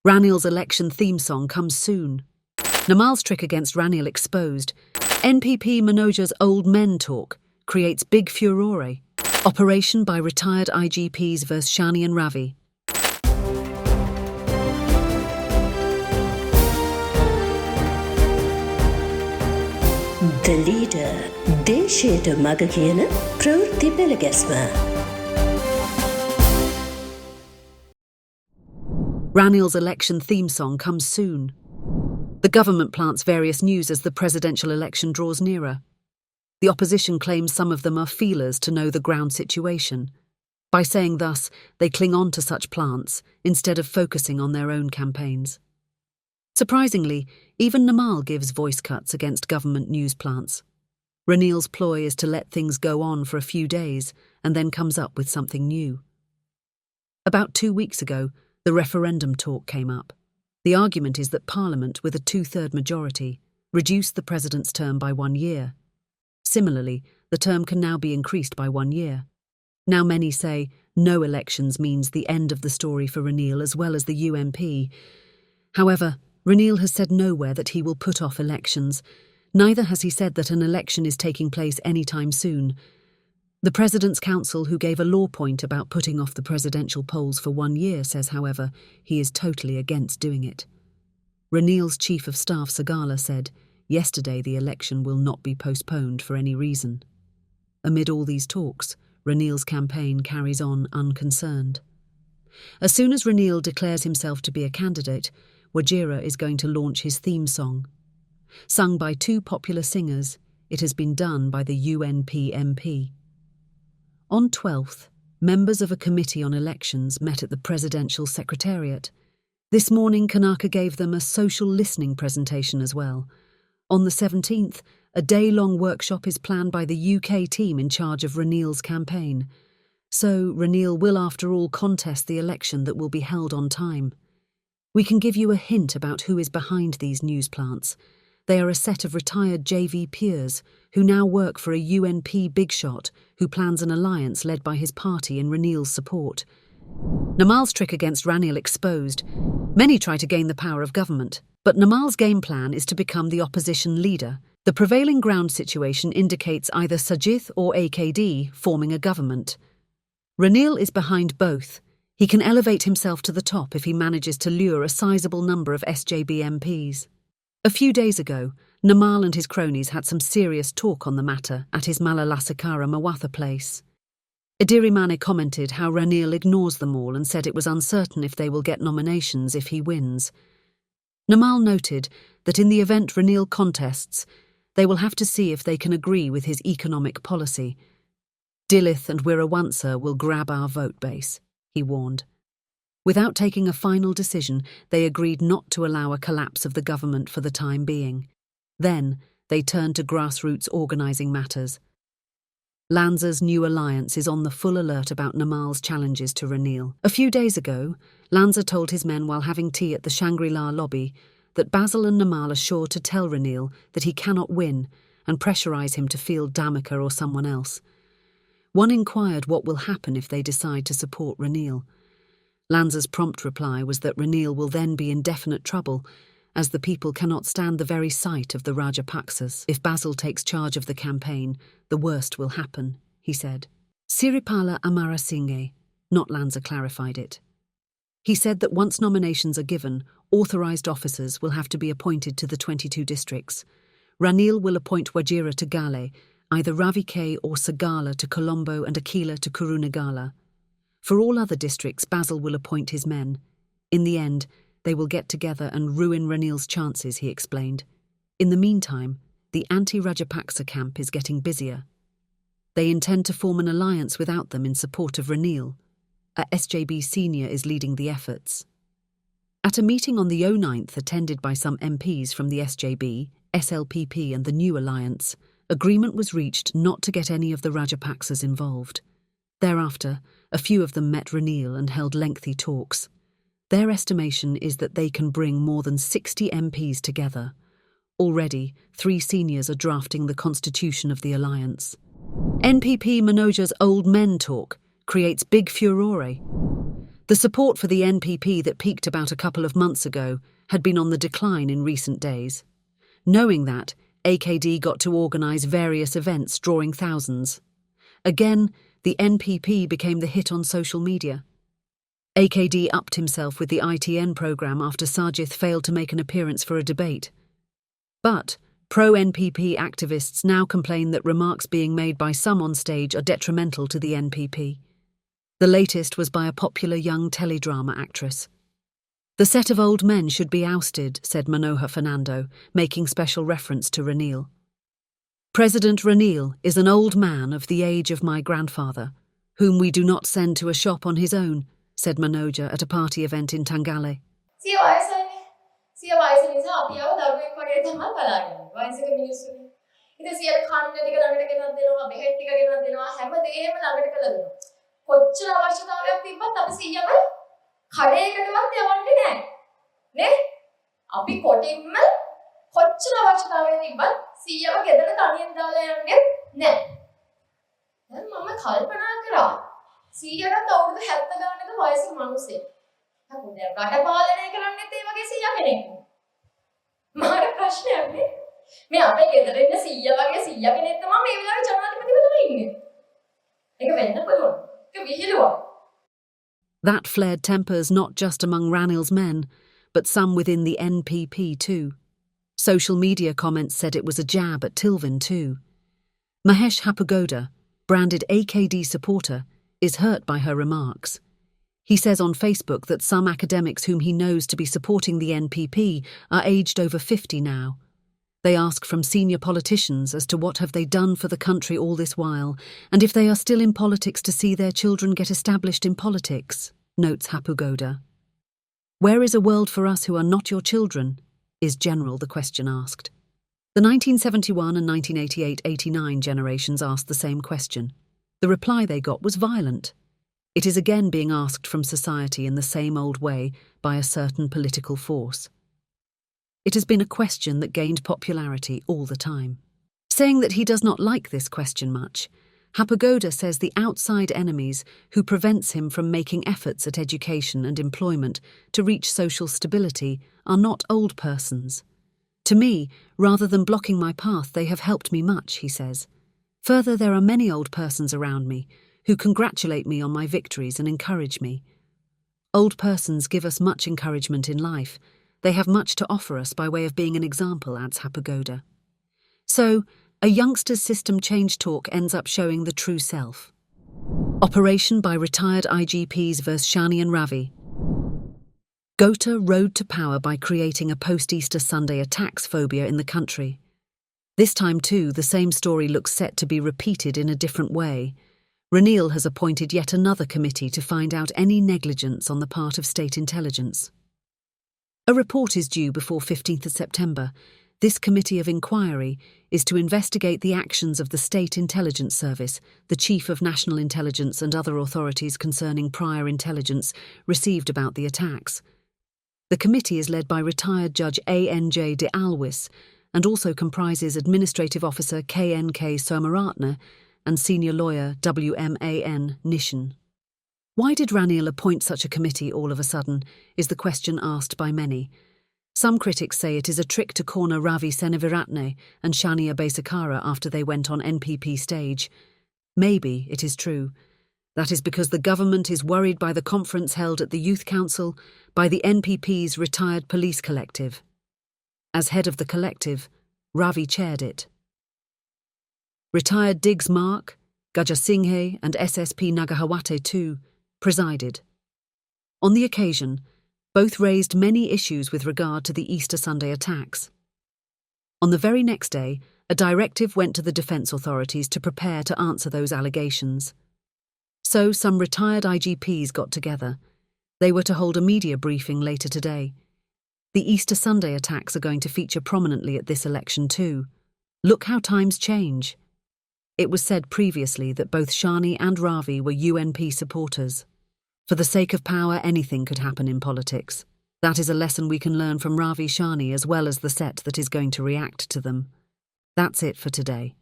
Ranil's election theme song comes soon. Namal's trick against Ranil exposed. NPP Manoja's old men talk creates big furore. Operation by retired IGPs vs Shani and Ravi. The leader, දේශයට මග කියන ප්‍රවෘත්ති පෙළගැස්ම. Ranil's election theme song comes soon. The government plants various news as the presidential election draws nearer. The opposition claims some of them are feelers to know the ground situation. By saying thus, they cling on to such plants instead of focusing on their own campaigns. Surprisingly, even Namal gives voice cuts against government news plants. Ranil's ploy is to let things go on for a few days and then comes up with something new. About 2 weeks ago, the referendum talk came up. The argument is that Parliament, with a 2/3 majority, reduced the president's term by 1 year. Similarly, the term can now be increased by 1 year. Now many say no elections means the end of the story for Ranil as well as the UNP. However, Ranil has said nowhere that he will put off elections. Neither has he said that an election is taking place anytime soon. The President's Council, who gave a law point about putting off the presidential polls for 1 year, says, however, he is totally against doing it. Ranil's Chief of Staff, Sagala, said, yesterday the election will not be postponed for any reason. Amid all these talks, Ranil's campaign carries on unconcerned. As soon as Ranil declares himself to be a candidate, Wajira is going to launch his theme song. Sung by 2 popular singers, it has been done by the UNP MP. On 12th, members of a committee on elections met at the Presidential Secretariat. This morning, Kanaka gave them a social listening presentation as well. On the 17th, a day-long workshop is planned by the UK team in charge of Ranil's campaign. So Ranil will, after all, contest the election that will be held on time. We can give you a hint about who is behind these news plants. They are a set of retired JV peers who now work for a UNP big shot who plans an alliance led by his party in Ranil's support. Namal's trick against Ranil exposed. Many try to gain the power of government, but Namal's game plan is to become the opposition leader. The prevailing ground situation indicates either Sajith or AKD forming a government. Ranil is behind both. He can elevate himself to the top if he manages to lure a sizable number of SJB MPs. A few days ago, Namal and his cronies had some serious talk on the matter at his Malalasakara Mawatha place. Edirimane commented how Ranil ignores them all and said it was uncertain if they will get nominations if he wins. Namal noted that in the event Ranil contests, they will have to see if they can agree with his economic policy. Dilith and Wirawansa will grab our vote base, he warned. Without taking a final decision, they agreed not to allow a collapse of the government for the time being. Then, they turned to grassroots organising matters. Lanza's new alliance is on the full alert about Namal's challenges to Ranil. A few days ago, Lanza told his men while having tea at the Shangri-La lobby that Basil and Namal are sure to tell Ranil that he cannot win and pressurise him to field Damika or someone else. One inquired what will happen if they decide to support Ranil. Lanza's prompt reply was that Ranil will then be in definite trouble, as the people cannot stand the very sight of the Rajapaksas. If Basil takes charge of the campaign, the worst will happen, he said. Siripala Amarasinghe, not Lanza, clarified it. He said that once nominations are given, authorised officers will have to be appointed to the 22 districts. Ranil will appoint Wajira to Gale, either Ravi K or Sagala to Colombo and Akila to Kurunegala. For all other districts, Basil will appoint his men. In the end, they will get together and ruin Ranil's chances, he explained. In the meantime, the anti-Rajapaksa camp is getting busier. They intend to form an alliance without them in support of Ranil. A SJB senior is leading the efforts. At a meeting on the 09th attended by some MPs from the SJB, SLPP and the new alliance, agreement was reached not to get any of the Rajapaksas involved. Thereafter, a few of them met Ranil and held lengthy talks. Their estimation is that they can bring more than 60 MPs together. Already, 3 seniors are drafting the constitution of the alliance. NPP Manoja's old men talk creates big furore. The support for the NPP that peaked about a couple of months ago had been on the decline in recent days. Knowing that, AKD got to organise various events drawing thousands. Again, the NPP became the hit on social media. AKD upped himself with the ITN programme after Sajith failed to make an appearance for a debate. But pro-NPP activists now complain that remarks being made by some on stage are detrimental to the NPP. The latest was by a popular young teledrama actress. "The set of old men should be ousted," said Manoja Fernando, making special reference to Ranil. "President Ranil is an old man of the age of my grandfather, whom we do not send to a shop on his own," said Manoja at a party event in Tangale. සිය වයසනේ. සිය වයස නිසා අපි ආව දරුවෙක් වගේ තමයි බලාගෙන. වයසක මිනිස්සුනේ. ඉතින් සියයට කන්න ටික ළඟට ගෙනත් දෙනවා, බෙහෙත් ටික ගෙනත් දෙනවා, හැමදේම ළඟට කරලා දෙනවා. කොච්චර අවශ්‍යතාවයක් තිබ්බත් අපි සියම කඩේකටවත් යවන්නේ නැහැ. නේ? අපි කොටින්ම කොච්චර අවශ්‍යතාවයක් තිබ්බත් සියම ගෙදර තනියෙන් දාලා යන්නේ නැහැ. දැන් මම කල්පනා කරා සියයට අවුරුදු 70 ගානක වයසක මිනිස්සෙක්. අකුණ දැන් රට පාලනය කරන්නේත් ඒ වගේ සීයා කෙනෙක්. මාර ප්‍රශ්නයක් නේ. මේ අපේ ගෙදර ඉන්න සීයා වගේ සීයා කෙනෙක් තමයි මේ වෙලාවේ ජනාධිපතිවරයා ඉන්නේ. ඒක වෙන්න පුළුවන්. ඒක විහිළුවක්. That flared tempers not just among Ranil's men, but some within the NPP too. Social media comments said it was a jab at Tilvin too. Mahesh Hapagoda, branded AKD supporter, is hurt by her remarks. He says on Facebook that some academics whom he knows to be supporting the NPP are aged over 50 now. They ask from senior politicians as to what have they done for the country all this while, and if they are still in politics to see their children get established in politics, notes Hapugoda. "Where is a world for us who are not your children?" is general the question asked. The 1971 and 1988-89 generations asked the same question. The reply they got was violent. It is again being asked from society in the same old way by a certain political force. It has been a question that gained popularity all the time. Saying that he does not like this question much, Hapagoda says the outside enemies who prevents him from making efforts at education and employment to reach social stability are not old persons. "To me, rather than blocking my path, they have helped me much," he says. "Further, there are many old persons around me who congratulate me on my victories and encourage me. Old persons give us much encouragement in life. They have much to offer us by way of being an example," adds Hapagoda. So, a youngster's system change talk ends up showing the true self. Operation by retired IGPs vs Shani and Ravi. Gota rode to power by creating a post-Easter Sunday attacks phobia in the country. This time too, the same story looks set to be repeated in a different way. Ranil has appointed yet another committee to find out any negligence on the part of state intelligence. A report is due before 15th of September. This committee of inquiry is to investigate the actions of the State Intelligence Service, the Chief of National Intelligence and other authorities concerning prior intelligence received about the attacks. The committee is led by retired Judge A.N.J. de Alwis and also comprises Administrative Officer K.N.K. Somaratne and Senior Lawyer W.M.A.N. Nishan. Why did Ranil appoint such a committee all of a sudden, is the question asked by many. Some critics say it is a trick to corner Ravi Seneviratne and Shania Basakara after they went on NPP stage. Maybe it is true. That is because the government is worried by the conference held at the Youth Council by the NPP's retired police collective. As head of the collective, Ravi chaired it. Retired Diggs Mark, Gajasinghe and SSP Nagahawate too presided. On the occasion, both raised many issues with regard to the Easter Sunday attacks. On the very next day, a directive went to the defence authorities to prepare to answer those allegations. So some retired IGPs got together. They were to hold a media briefing later today. The Easter Sunday attacks are going to feature prominently at this election too. Look how times change. It was said previously that both Shani and Ravi were UNP supporters. For the sake of power, anything could happen in politics. That is a lesson we can learn from Ravi Shani as well as the set that is going to react to them. That's it for today.